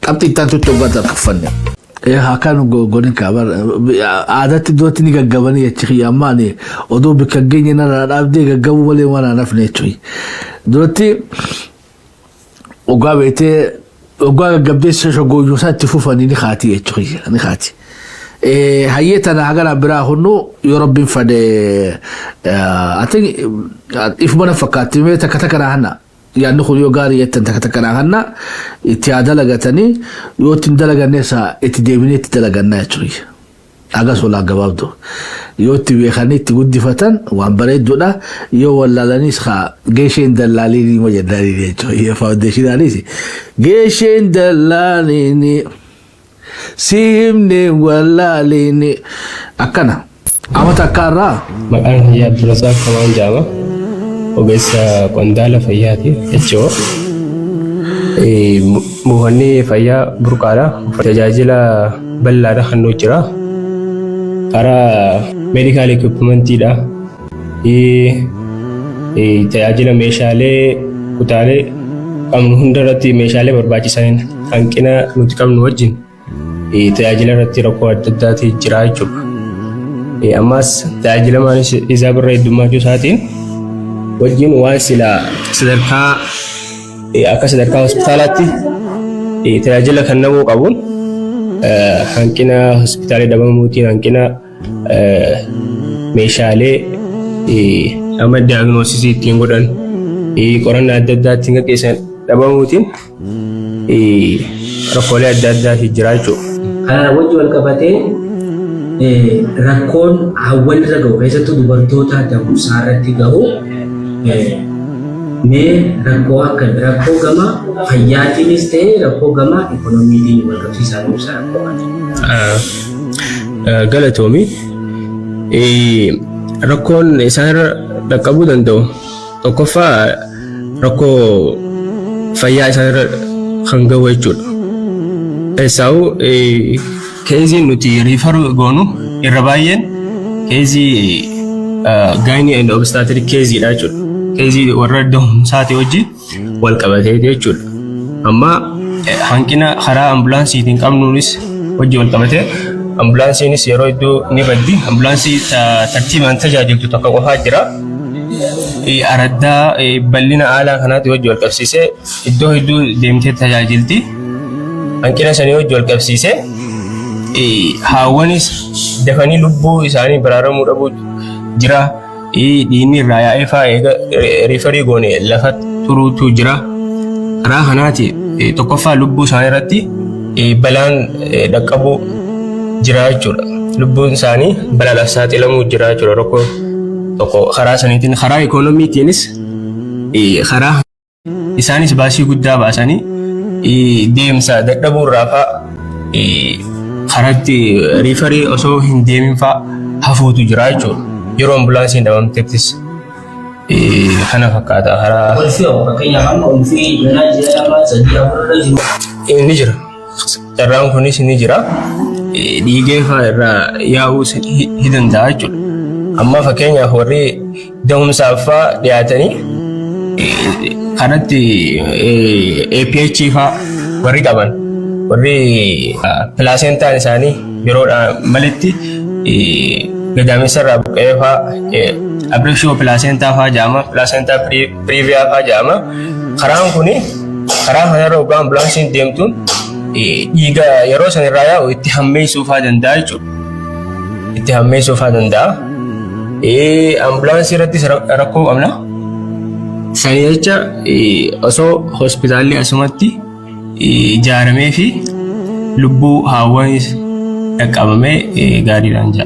qabxii tantu tobbata kaffanne hakan gonin kabar aadatti dooti ni gaggabani yachi amani odo bika genye na abde gaggabu wale wana nafne chui dooti ogabete gabde sho gojo satti fufani ni khati yachi ni khati hayetana hagana bira hunu yorobin fade atin ifmana fakati me takataka hana يعني خذ يوغاري يتنتكتكنا هنا اتيادا لغتني يوتن دلغا نسا اتديبني تدلغا ناتري اغاس ولا غبابدو يوتي بيخاني تغدي فتن وان بريد دودا يو ولا لنسخا جيشين دلالي ما يداري ديتو هي فاونديشن داليسي جيشين دلالي سيمني ولا ليني اكنا اما تكارا مقال هي عبد الرزاق كمان جاما وبس قندالة فياتي اتشو مهني فيا بركارا تجاجلا بلارا خنو جرا كارا ميديكال ايكويبمنت دا تجاجلا ميشالي كتالي كم هندرتي ميشالي برباجسان كانكنا نتكم نوجين تجاجلا رتي ركو ادداتي جرا جوب اماس تجاجلا مانس اذا بريد ما جو ساتين wajin wasila sadarka aka sadarka hospitalati tajalla kan namo qabun hankina hospitali dabamuti hankina meeshale ama diagnosis tingodan corona dadda tinga kesan dabamutin rakole dadda hijracho wajin wal qabate rakon awwal ragaw kaysatu dubartoota da musarati gahu me rakko akan rakko gama hayatinis te rakko gama ekonomi di walkabsisan usaha rakko galatomi rakkon isar dakabu dando tokofa rakko fayya isar khanga wajud esau kezi nuti refer gonu irabayen kezi gynae and obstetric kezi dachud kezi warradhum saate wajji wal qabate jechud amma hankina khara ambulance tin qabnunis wajji wal qabate ambulance ni yero iddo ni baddi ambulance tartiban tajajiltu takka qofa jira aradda ballina ala kanati wajji wal qabsise iddo demte tajajilti hankina sani wajji wal qabsise hawanis dafani lubbu isani bararamu dabu jira dini raya efa referi gone lafat turutu jira rahanati tokofa lubbu sanirati balan daqabu jira jura lubbu insani balala satilamu jira jura roko toko khara sanitin khara economy tinis khara isanis basi gudda basani demsa daqabu rafa kharati referi oso hindemin fa hafutu jira jura yero ambulance ndawam teptis khana fakata hara walfio bakaya hamma ulfi najira ma sadiya furraji nijira tarang kunis nijira dige fa ra yahu hidan daaju amma fakenya hore dawum safa diatani kanati APH fa wari kaban wari placenta nisani yero malitti gadame sarra buqefa abrexio placenta fa jama placenta previa fa jama kharan kuni khara hanaro gam ambulance demtun diga yero saniraya ittihamme sufa dandaichu ittihamme sufa danda ambulance ratti rakko amna saniyacha aso hospitali asumatti jarame fi lubbu hawanis yakabame gari ranja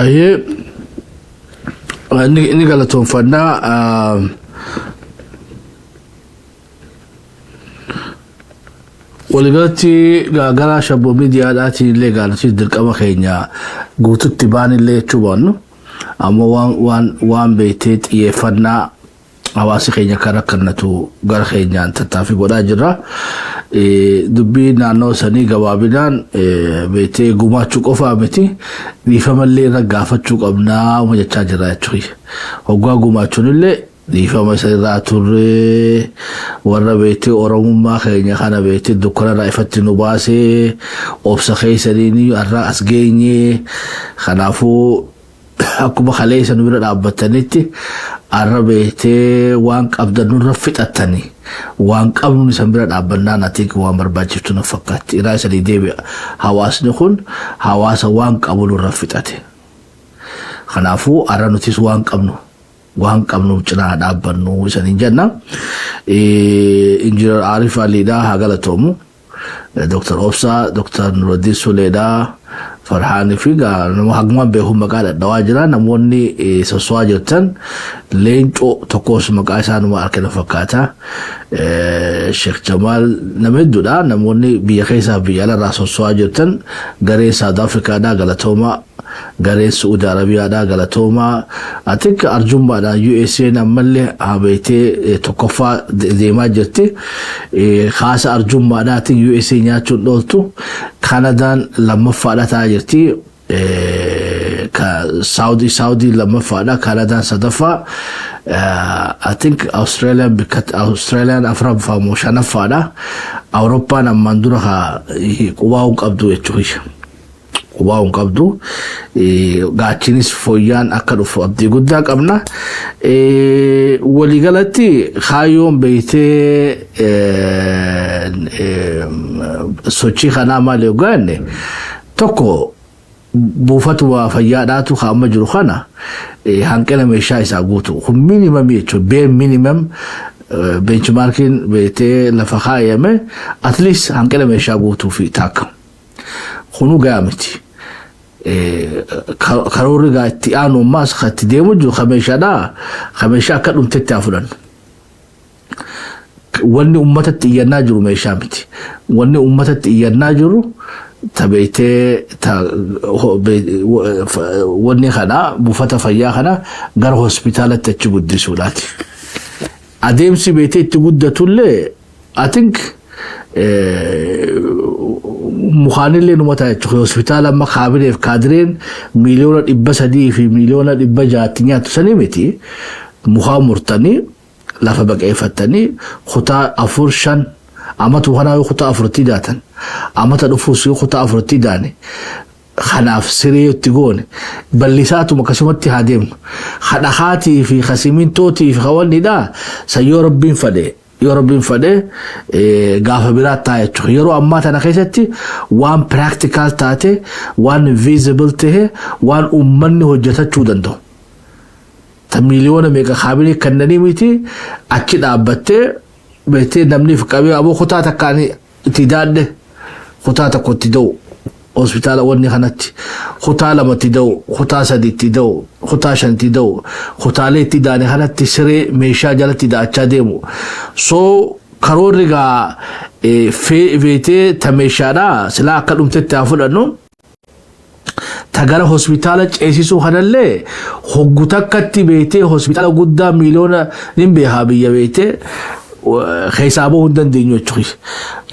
aye ni galaton fanda walgati gara shabo media dati legal ci dirqama khenya gututti bani le chubon amma wan beitet yefana awasi khenya karakanatu gar khenya tatafi goda jira dubbi naannoo sanii gabaabinan beetee gumaachuu qofa miti dhiifamallee irra gaafachuu qabnaa jechaa jira jechuudha. Hoggaa gumaachuun illee dhiifama isarraa turre warra beekte oromummaa keenya kana beekte dukkanarraa ifatti nu baase obsa keessaniin har'a as geenye kanaafuu akkuma kaleessa nu bira dhaabbatanitti har'a beekte waan qabdan nurra fixattanii waan qabnu isan bira dhaabbannaan ati waan barbaachiftu na fakkaatti irraa isa deebi'a hawaasni kun hawaasa waan qabu nurra fixate kanaafuu har'a nutis waan qabnu cinaa dhaabbannu isaaniin jenna injinar Arif Aliidhaa haa galatoomu Dr. Obsa Dr. Nuruddin Suleedhaa Farhaanii fi nama haguma beeku maqaa dhadhawaa jira namoonni sosso'aa jirtan leencoo tokkos maqaa isaanuma argina fakkaata Sheikh Jamal nama hedduudha namoonni biyya keessaa biyya alaarraa sosso'aa jirtan garee South Africaadhaa galatooma garee Saudi Arabiyaadhaa galatooma atik arjummaadhaan USA ammallee habeetee tokkoffaa deemaa jirti khaasa arjummaadhaatiin USA nyaachuun dhooltu Kanadaan lammaffaadha ta'aa jirti Saudi lammaffaadha Kanadaan sadaffaa I think Australian afran faamoo shanaffaadha Awurooppaan ammaan dura qubaa'uu qabdu jechuudha qubaa'uu qabdu gaachinis fooyyaan akka dhufu abdii guddaa qabna waliigalatti kaayyoon beeytee sochii kanaa maali ogaanne tokko buufatuma fayyaadhaatu kaa'ama jiru kana hanqina meeshaa isaa guutu kun minimum jechuudha bare minimum benchmarking beeytee lafa kaayame at least hanqina meeshaa guutuu fi taakka kunu ga'a miti karoorri gaa itti aanu ammaas katti deemu jiru kameeshaa akka dhumtetti haa fudhannu wanni ummatatti iyyannaa jiru meeshaa miti wanni ummatatti iyyannaa jiru tabeetee wanni kana buufata fayyaa kana gara hospitaalatti achi guddisuudhaati adeemsi beetee itti guddatullee I think mukhaanillee numataa jechuudha hospitaala amma kaabineef kaadireen miliyoona 300 fi miliyoona 600 nyaatu sanii miti mukhaa murtanii lafa baqeeffatanii kutaa 4-5 amatu kanaa kutaa 4 daatan amata dhufuus kutaa 4 daane kanaaf siree itti goone ballisaatuma akkasumatti haa deemnu hadhahaatii fi kasiimintootii fi hawannidhaa sayyoo rabbiin fadhe gaafa biraat taa'e jechuudha yeroo ammaa tana keessatti waan practical taate waan visible tahe waan ummanni hojjetachuu danda'u ta miliyoona meeqa kaabinee kannanii miti achi dhaabbattee beektee namniif qabee aboo kutaa takkaan itti daadde kutaa tokko itti da'u hospitaala wanni kanatti kutaa 2 itti da'u kutaa 3 itti da'u kutaa 5 itti da'u kutaalee itti daane kanatti siree meeshaa jalatti daachaa deemu so karoorri gaa beektee ta meeshaadhaa silaa akka dhumtetti haa fudhannu tagara hospitaala ceesisuu kanallee hoggu takkatti beektee hospitaala guddaa miliyoona nin beekaa biyya beektee خيسابه هندن دينيو تشوي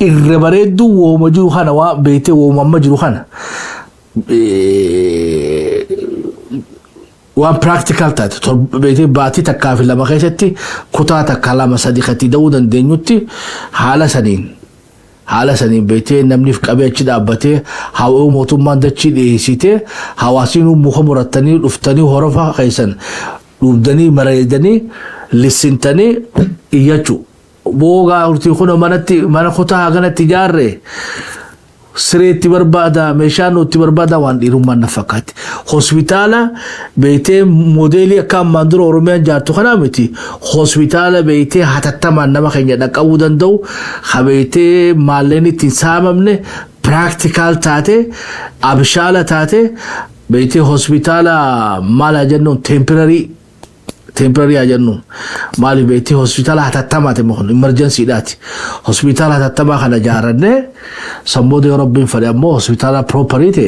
الربريدو ومجرو خنا وبيته ومجرو خنا وان براكتيكال تات بيته باتي تكافل لما خيستي كوتا كلام صديقتي دودن دينيوتي حالا سنين بيته نمني في قبيل كده أبته هاو موتومان دتشي ديسيته هواسينو مخمرتني لفتني هرفا خيسن لودني مريدني لسنتني إيجو بوغا ورتيخونا mana kutaa ganatti jaarre sireetti barbaada meeshaanootti barbaada waan dhiirummaan na fakkaatti hospitaala beeytee moodeelii akka ammaan dura oromiyaan jaartu kanaa miti hospitaala beeytee hatattamaan nama keenya dhaqqabuu danda'u habeeytee maalleen ittiin saamamne practical taate abshaala taate beeytee hospitaala maal jennuun temporary ajannu mali beeti hospital hatattama te mohon emergency dati hospital hatattama kana jaranne sammode rabbin fadi ammo hospital property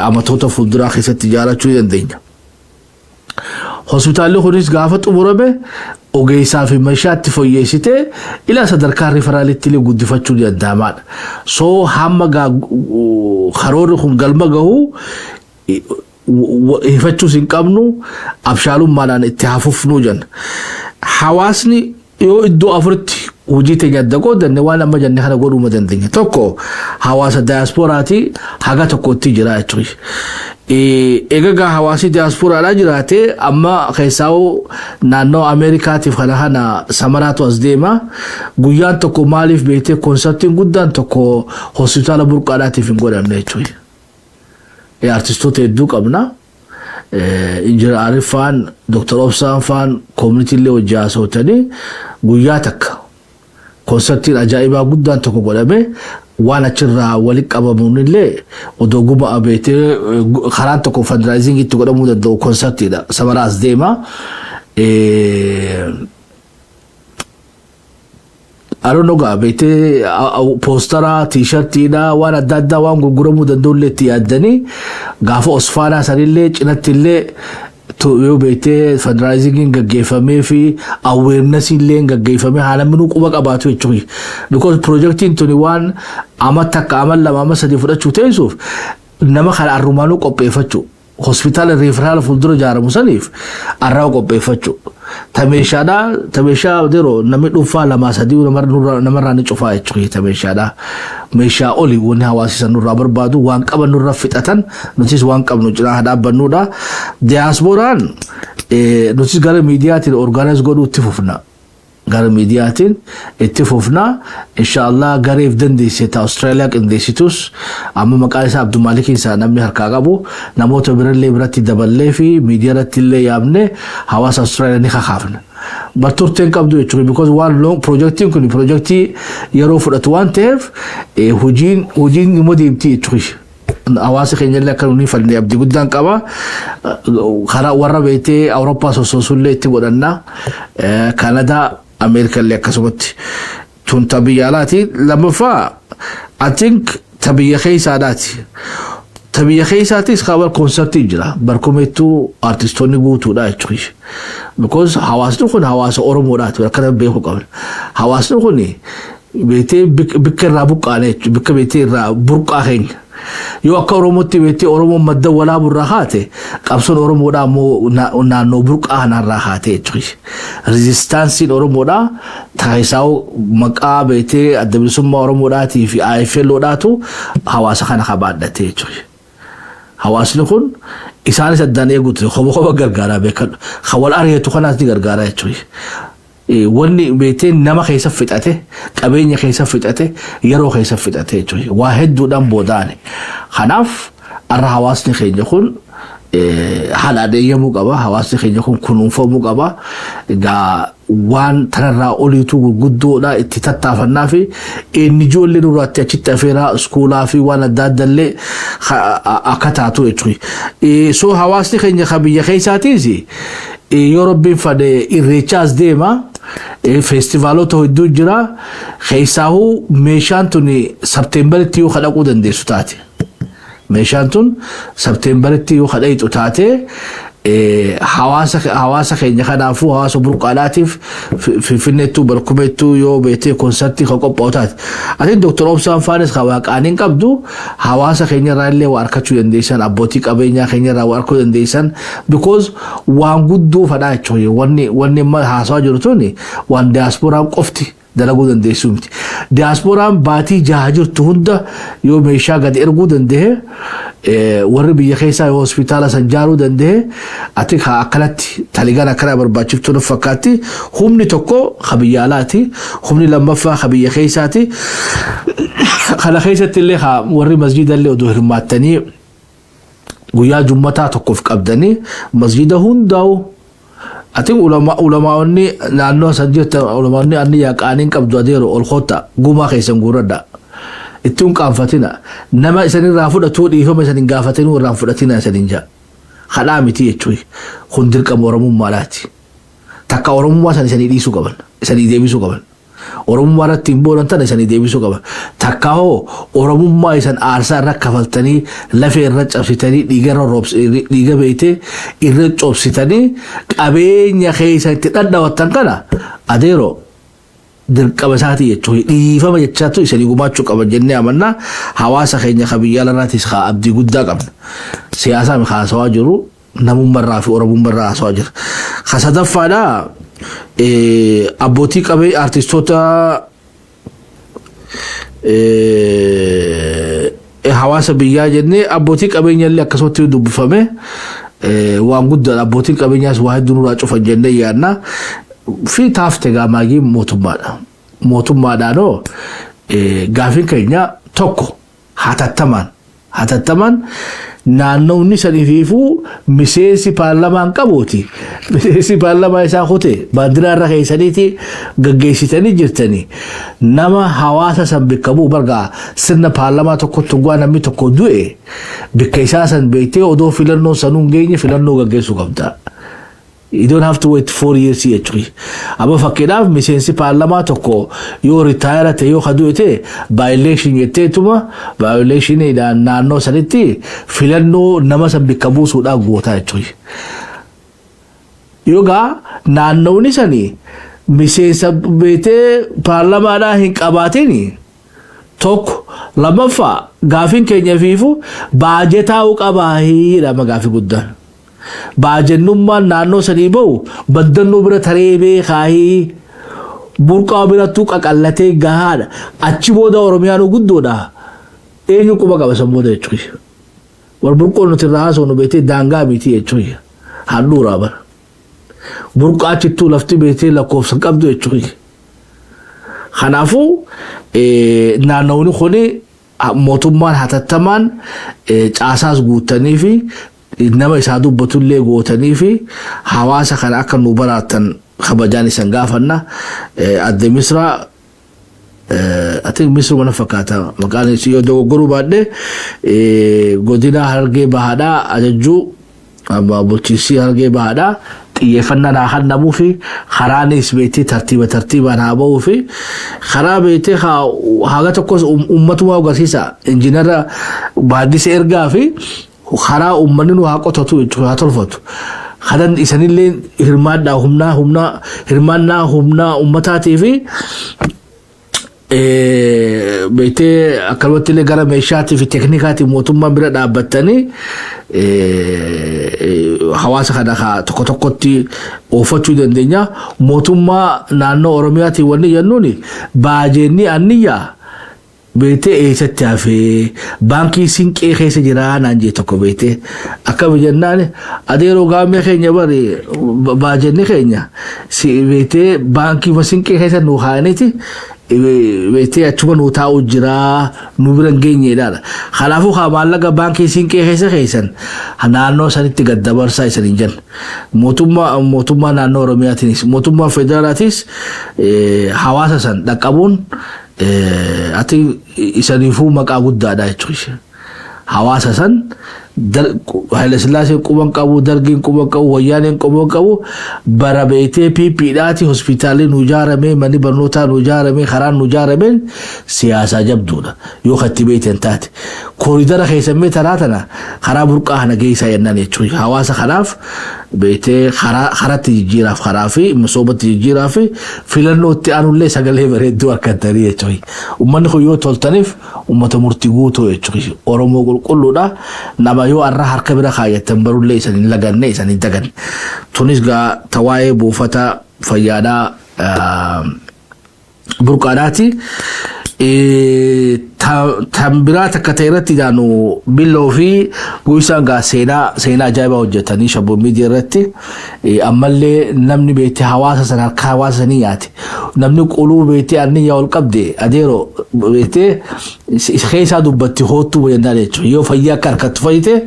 amatota fudura khisati jarachuu yandenya hospital khuris gafat umurabe ogeysa fi mashat foyesite ila sadarka referalitti li guddifachuu yandama so hamma ga kharor khum galma gahu ifachuu sin qabnu abshaalummaadhaan itti hafufnuu jenna. Hawaasni yoo iddoo afuritti hojii teenya daqoodanne waan amma jenne kana godhuu dandeenya. Tokko hawaasa daayaspooraati haga tokkotti jira jechuudha. Egaa hawaasi daayaspooraadhaa jiraate amma keessaa'u naannoo Ameerikaatiif kana samaraatu as deema. Guyyaan tokko maaliif beektee konsartiin guddaan tokko hospitaala burqaadhaatiif hin godhamne jechuudha. Artistoota hedduu qabna. Injinar Arif faan, Dr. Obsaan faan, community illee hojii haasawatanii guyyaa takka konsartiin ajaa'ibaa guddaan tokko godhame waan achirraa walitti qabamuun illee odoo guma beektee karaan tokko fundraising itti godhamuu danda'u konsartiidha. Samara as deema. Aroon beektee poostara, t-shirtiidha waan adda addaa waan gurguramuu danda'u illee itti yaaddanii gaafa osfaanaa sanillee cinatti illee yoo beektee fundraising gaggeeffamee fi awareness illee gaggeeffamee haala minuu quba qabaatu jechuudha. Because projectiin tuni waan amma takka amma lama amma sadii fudhachuu teessuuf nama kana arrumaanuu qopheeffachuu. Hospitaala referral fuuldura ijaaramu saniif arraa qopheeffachuu. Tameeshaa deroo namni dhuunfaa lama sadii namarraa ni cufaa jechuudha tameeshaadha. Meeshaa olii wanni hawaasi san nurraa barbaadu waan qaban nurra fixatan nutis waan qabnu cinaa dhaabbannuudha. Diyaaspooraan nutis gara miidiyaatiin organize godhuu itti fufna. Gara miidiyaatiin itti fufna. Inshaallah gareef dandeessita Austraaliyaa qindeessitus amma maqaan isaa Abdumalikiin isaa namni harkaa qabu namoota birallee biratti daballee fi miidiyaa irratti illee yaabne hawaasa Austraaliyaa ni kakaafna. Barturteen qabdu jechuudha because waan long projectiin kun projectii yeroo fudhatu waan ta'eef hojiin immoo deemtii jechuudha. Hawaasa keenya illee akka nuyi fallee abdii guddaan qaba. Karaa warra beektee Awurooppaa sossoosullee itti godhanna. Kanadaa Ameerika illee akkasumatti tun tabiyya alaati. Lammaffaa I think tabiyya keessaadhaati. Tabiyya keessaatis kaawal konsartii jira. Barkumeettuu artistoonni guutuudha jechuudha. Because hawaasni kun hawaasa Oromoodhaati. Akkana beekuu qabna. Hawaasni kun beektee bikka irraa buqqaane jechuudha. Bikka beektee irraa burqaa keenya. Yoo akka Oromootti beektee Oromoon madda walaabuu irraa haate qabsoon Oromoodhaa immoo naannoo burqaa kanarraa haate jechuudha. Rezistaansiin Oromoodhaa taasisaa'u maqaa beektee adda bilisummaa Oromoodhaatii fi AFL'oodhaatu hawaasa kana qabaadhate jechuudha. Hawaasni kun isaanis addaan eeguutu qofa gargaaraa beekadhu. Hawal ari'atu kanaas ni gargaaraa jechuudha. Wanni beektee nama keessa fixate qabeenya keessa fixate yeroo keessa fixate jechuudha. Waa hedduudhaan boodaane. Kanaaf arra hawaasni keenya kun haala adeemuu qaba. Hawaasni keenya kun kunuunfamuu qaba. Egaa waan tanarraa oliitu gurguddoodha itti tattaafannaa fi inni ijoollee duraatti achitti afeeraa iskuulaa fi waan adda addallee akka taatu jechuudha. So hawaasni keenya biyya keessaatiis yoo rabbiin fedhe irreechaas deema. Festivaalota hedduu jira. Keessaahuu meeshaan tun Septeembaritti yoo kadhaquu dandeessu taate. Meeshaan tun Septeembaritti yoo kadhayitu taate hawaasa keenya kanaafuu hawaasa burqaadhaatiif finfinneettuu barkumeettuu yoo beektee konsartii kan qophaa'u taate. Ati Dr. Obsaan faanis kan waaqaaniin qabdu hawaasa keenya irraa illee waa harkachuu dandeessan abbootii qabeenyaa keenya irraa waa harkachuu dandeessan because waan guddoo fadhaa jechuudha. Wanni haasawaa jiru tuni waan diyaaspooraan qofti dalaguu dandeessu miti. Diyaaspooraan baatii jaha jirtu hunda yoo meeshaa gad erguu danda'e warri biyya keessaa yoo hospitaala san ijaaruu danda'e ati akkanatti taligaan akkana barbaachiftuu nuuf fakkaatti humni tokko biyya alaati humni lammaffaa biyya keessaati. Kana keessatti illee warri masjiida illee odoo hirmaattanii guyyaa jummataa tokkoof qabdanii masjiida hundaa'u. Ati ulamaa'onni naannoo san jirta ulamaa'onni anni yaaqaaniin qabdu adeero ol khotta gumaa keessan guuradha. Ittiin qaanfatina nama isanirraa fudhatu dhiifama isanin gaafatanii irraan fudhatina isanin jaa. Kadhaa miti jechuudha. Kun dirqama Oromummaadhaati. Takka Oromummaa san isanii dhiisuu qaban. Isanii deebisuu qaban. Oromummaa irratti hin boonan tana isanii deebisuu qaban. Takka hoo Oromummaa isan aarsaa irra kafaltanii lafee irra cabsitanii dhiiga beeytee irra cobsitanii qabeenya keessatti dhadhaawattan kana adeero dirqama isaatii jechuudha. Dhiifama jechaatu isanii gumaachuu qaban jennee amannaa hawaasa keenya biyya alaarraatis abdii guddaa qabna. siyaasaa mi haasawaa jiru namummarraa fi oromummarraa haasawaa jira. Kasadaffaadha abbootii qabee artistoota hawaasa biyyaa jennee abbootii qabeenyallee akkasumatti dubbifame waan guddaa abbootiin qabeenyaas waa hedduu nurraa cufan jennee yaadna fi taafte gaamaagii mootummaadhaanoo gaafiin keenya tokko hatattamaan naannawni saniifiifuu miseensi paarlamaan qabuuti. Miseensi paarlamaa isaa kute baandiraa irra keessaniiti gaggeessitanii jirtanii nama hawaasa san bikka bu'u bargaa sirna paarlamaa tokkotti ugaa namni tokko du'e bikka isaa san beektee odoo filannoo sanuun geenye filannoo gaggeessuu qabda. You don't have to wait 4 years actually. Aba fakkeedhaaf miseensi paarlamaa tokko yoo retire ta'e yoo haduute by-election jetteetuma by-electionidhaan naannoo sanitti filannoo nama san bikka buusuudhaaf gootaa jechuudha. Yogaa naannawni sanii miseensa beetee paarlamaadhaa hin qabaatin tokko lammaffaa gaafiin keenya fiifu baajetaa'uu qabaahii dhama gaafii guddaan. Baajennummaan naannoo sanii bahu baddannoo bira taree beekaahii burqaa birattuu qaqallatee gahaadha. Achi booda Oromiyaanuu guddoodha. Eenyu quba qaba san booda jechuudha. Wal burqoon nuti irraa haasofnu beetee daangaa miti jechuudha. Handhuuraa bara. Burqaa achittuu lafti beetee lakkoofsa qabdu jechuudha. Kanaafuu naannawni kuni mootummaan hatattamaan caasaas guutanii fi nama isaa dubbatullee gootanii fi hawaasa kana akka nu baraatan kabajaan isan gaafanna. Adde Misraa ati Misru mana fakkaata maqaan isii yoo dogoggoruu baadhe godina Harargee Bahaadhaa ajajjuu bulchiisii Harargee Bahaadhaa xiyyeeffannaa naa kennamuu fi karaanis beetee tartiibaan haa bahuu fi karaa beetee haga tokkos uummatuma agarsiisa injiinara baaddisa ergaa fi karaa uummanni nu haa qotatu jechuudha haa tolfatu. Kanan isanillee hirmaannaa humnaa uummataatii fi beetee akkanumatti illee gara meeshaatii fi teeknikaatii mootummaan bira dhaabbattanii hawaasa kana tokko tokkotti oofachuu dandeenya. Mootummaa naannoo Oromiyaatiin wanni jennuun baajeenni anniyyaa beetee eessatti hafee baankii sinqee keessa jira naan jee tokko beetee akkam jennaan adeeroo gaamee keenya bari baajenni keenya beetee baankii sinqee keessa nu haaniti beetee achuma nu taa'u jira nu bira geenyeedha. Kanaafuu maallaqa baankii sinqee keessan naannoo sanitti gad dabarsaa isan hin jenna. Mootummaa naannoo Oromiyaatiinis mootummaa federaalaatis hawaasa san dhaqqabuun ati isaniifuu maqaa guddaadha jechuudha. Hawaasa san Haile Sillaaseen quban qabu, Dargiin quban qabu, Wayyaaneen quban qabu bara beetee PP'dhaati hospitaalli nu ijaarame, manni barnootaa nu ijaarame, karaan nu ijaarame siyaasaa jabduudha. Yoo katti beektan taate kooridara keessamee tana karaa burqaa kana geessaa jennaan jechuudha. Hawaasa kanaaf beetee karatti jijjiiraaf karaa fi misoomatti jijjiiraaf filannootti aanullee sagalee bareedduu argattanii jechuudha. Uummanni kun yoo toltaniif uummata murtii guutuu jechuudha. Oromoo qulqulluudha. Nama yoo arra harka bira kaayatan barullee isaanii laganne isaanii dagan. Tunis gaa tawaa'ee buufata fayyaadhaa burqaadhaati. Tambiraa takka ta'e irratti daanu billoo fi guysaan gaa seenaa ajaa'ibaa hojjetanii shabboo miidiyaa irratti ammallee namni beetee hawaasa sana harka hawaasa sanii yaate namni quluu beetee anniyyaa ol qabde adeeroo beetee keessaa dubbatti hoottuu jennaan jechuudha. Yoo fayyaa akka harkatti fayyite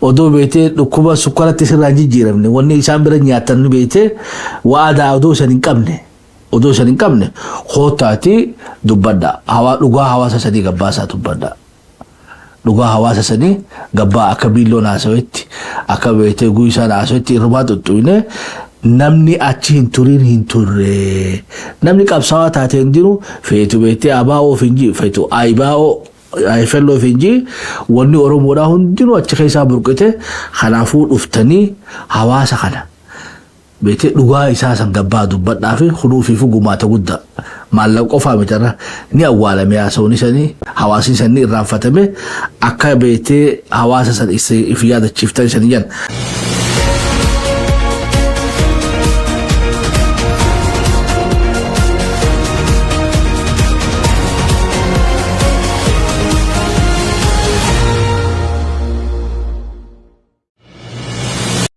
odoo beetee dhukkuba sukkaratti sirraan jijjiiramne wanni isaan bira nyaatan beetee waadaa odoo isan hin qabne. Odoo isan hin qabne hootaati dubbadha. Dhugaa hawaasa sanii gabbaasaa dubbadha. Dhugaa hawaasa sanii gabbaa akka biilloon haasawetti akka beetee guysaan haasawetti irrumaa tuttuine namni achi hin turre. Namni qabsaawaa taatee hin jiru feetu beetee abaa'oo finjii feetu aayibaa'oo ayifelloo finjii wanni Oromoodhaa hundinuu achi keessaa burqite. Kanaafuu dhuftanii hawaasa kana beetee dhugaa isaa san gabbaa dubbadhaa fi kunuufiifu gumaata guddaa maallaqa qofaa mitara ni awwaalame haasawni sanii hawaasni sanii irraanfatame akka beetee hawaasa san if yaadachiiftan sanii jan